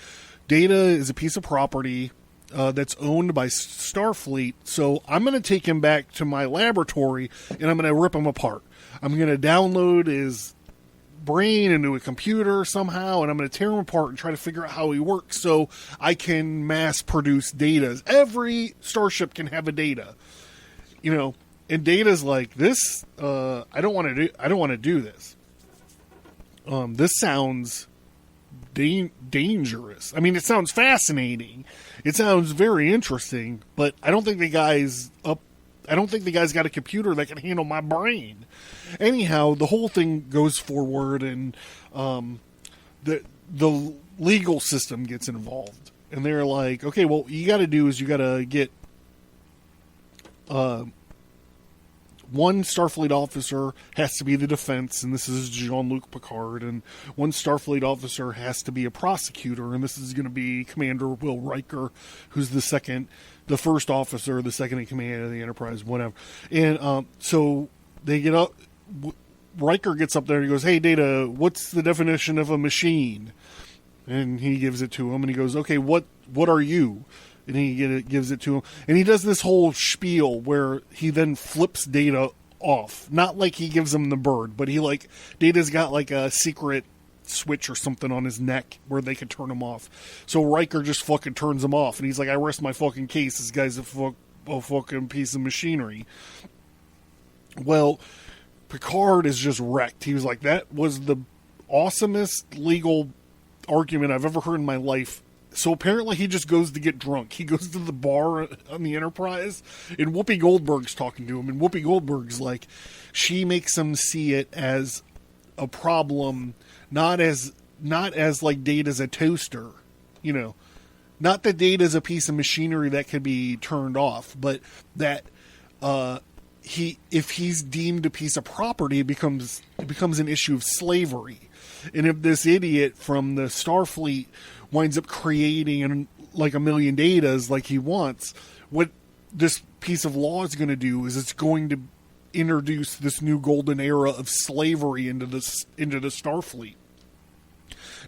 Speaker 2: Data is a piece of property that's owned by Starfleet, so I'm going to take him back to my laboratory, and I'm going to rip him apart. I'm going to download his brain into a computer somehow, and I'm going to tear him apart and try to figure out how he works so I can mass produce Data. Every starship can have a Data, you know. And Data's like, this, I don't want to do this. This sounds dangerous. I mean, it sounds fascinating. It sounds very interesting, but I don't think the guy's got a computer that can handle my brain. Anyhow, the whole thing goes forward, and the legal system gets involved. And they're like, okay, well, you got to do is you got to get one Starfleet officer has to be the defense, and this is Jean-Luc Picard, and one Starfleet officer has to be a prosecutor, and this is going to be Commander Will Riker, who's the first officer, the second in command of the Enterprise, whatever. And so they get up, Riker gets up there and he goes, hey, Data, what's the definition of a machine? And he gives it to him, and he goes, okay, what are you? And he gives it to him. And he does this whole spiel where he then flips Data off. Not like he gives him the bird, but Data's got like a secret switch or something on his neck where they could turn him off. So Riker just fucking turns him off. And he's like, I rest my fucking case. This guy's a fucking piece of machinery. Well, Picard is just wrecked. He was like, that was the awesomest legal argument I've ever heard in my life So apparently he just goes to get drunk. He goes to the bar on the Enterprise, and Whoopi Goldberg's talking to him, and Whoopi Goldberg's like, she makes him see it as a problem, not as like Data's a toaster, you know, not that Data's a piece of machinery that can be turned off, but that if he's deemed a piece of property, it becomes an issue of slavery. And if this idiot from the Starfleet winds up creating like a million Datas like he wants, what this piece of law is going to do is it's going to introduce this new golden era of slavery into the Starfleet.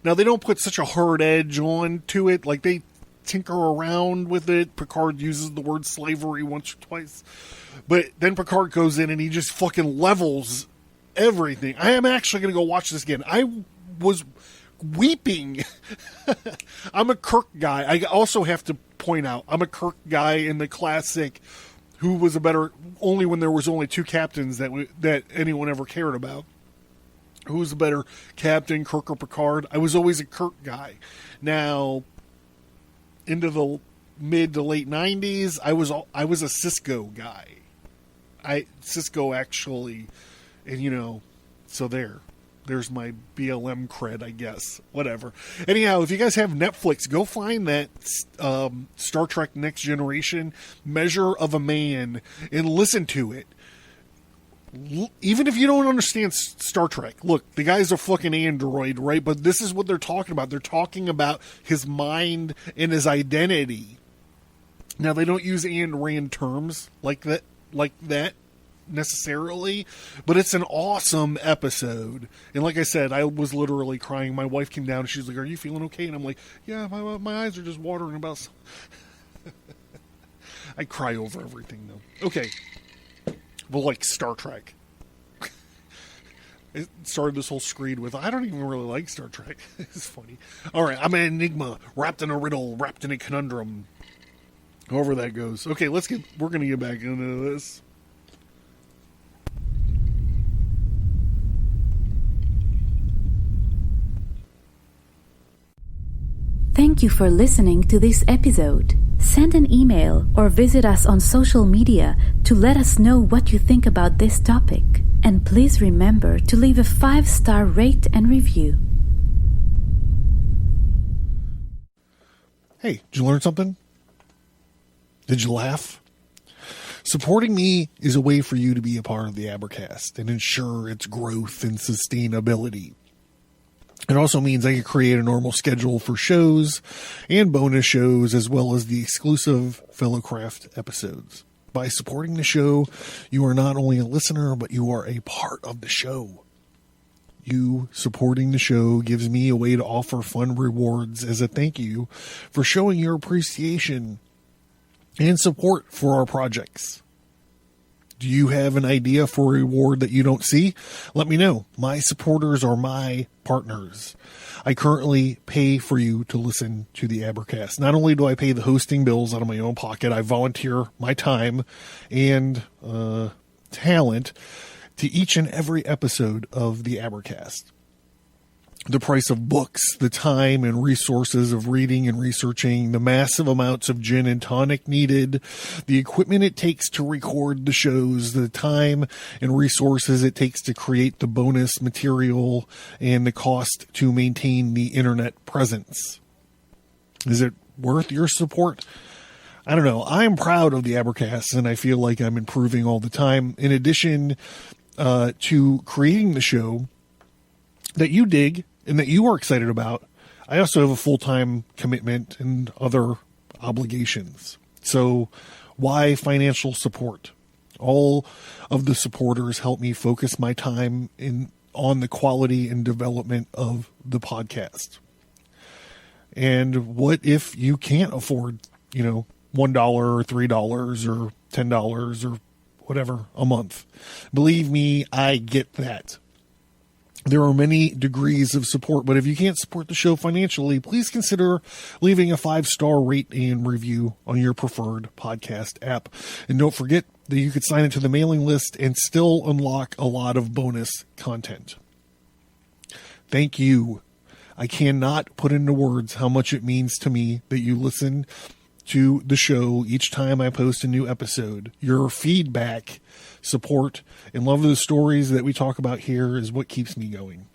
Speaker 2: Now, they don't put such a hard edge on to it. Like, they tinker around with it. Picard uses the word slavery once or twice. But then Picard goes in and he just fucking levels everything. I am actually going to go watch this again. I was weeping. I'm a Kirk guy. I also have to point out, I'm a Kirk guy in the classic who was a better, only when there was only two captains that anyone ever cared about. Who was a better captain, Kirk or Picard? I was always a Kirk guy. Now, into the mid to late 90s, I was a Cisco guy. Cisco actually, and you know, so there's my BLM cred, I guess. Whatever. Anyhow, if you guys have Netflix, go find that Star Trek Next Generation Measure of a Man and listen to it. Even if you don't understand Star Trek, look, the guy's a fucking android, right? But this is what they're talking about. They're talking about his mind and his identity. Now, they don't use Ayn Rand terms like that necessarily, but it's an awesome episode. And like I said, I was literally crying. My wife came down and she's like, "Are you feeling okay?" And I'm like, "Yeah, my eyes are just watering about." I cry over everything, though. Okay. Well, like Star Trek. It started this whole screed with, I don't even really like Star Trek. It's funny. All right, I'm an enigma, wrapped in a riddle, wrapped in a conundrum. However that goes. Okay, we're going to get back into this.
Speaker 3: Thank you for listening to this episode. Send an email or visit us on social media to let us know what you think about this topic. And please remember to leave a 5-star rate and review.
Speaker 2: Hey, did you learn something? Did you laugh? Supporting me is a way for you to be a part of the Abercast and ensure its growth and sustainability. It also means I can create a normal schedule for shows and bonus shows, as well as the exclusive Fellowcraft episodes. By supporting the show, you are not only a listener, but you are a part of the show. You supporting the show gives me a way to offer fun rewards as a thank you for showing your appreciation and support for our projects. Do you have an idea for a reward that you don't see? Let me know. My supporters are my partners. I currently pay for you to listen to the Abercast. Not only do I pay the hosting bills out of my own pocket, I volunteer my time and talent to each and every episode of the Abercast. The price of books, the time and resources of reading and researching, the massive amounts of gin and tonic needed, the equipment it takes to record the shows, the time and resources it takes to create the bonus material, and the cost to maintain the internet presence. Is it worth your support? I don't know. I'm proud of the Abercast, and I feel like I'm improving all the time. In addition to creating the show that you dig and that you are excited about, I also have a full-time commitment and other obligations. So why financial support? All of the supporters help me focus my time on the quality and development of the podcast. And what if you can't afford, $1 or $3 or $10 or whatever a month? Believe me, I get that. There are many degrees of support, but if you can't support the show financially, please consider leaving a 5-star rate and review on your preferred podcast app. And don't forget that you could sign into the mailing list and still unlock a lot of bonus content. Thank you. I cannot put into words how much it means to me that you listen to the show each time I post a new episode. Your feedback, support, and love of the stories that we talk about here is what keeps me going.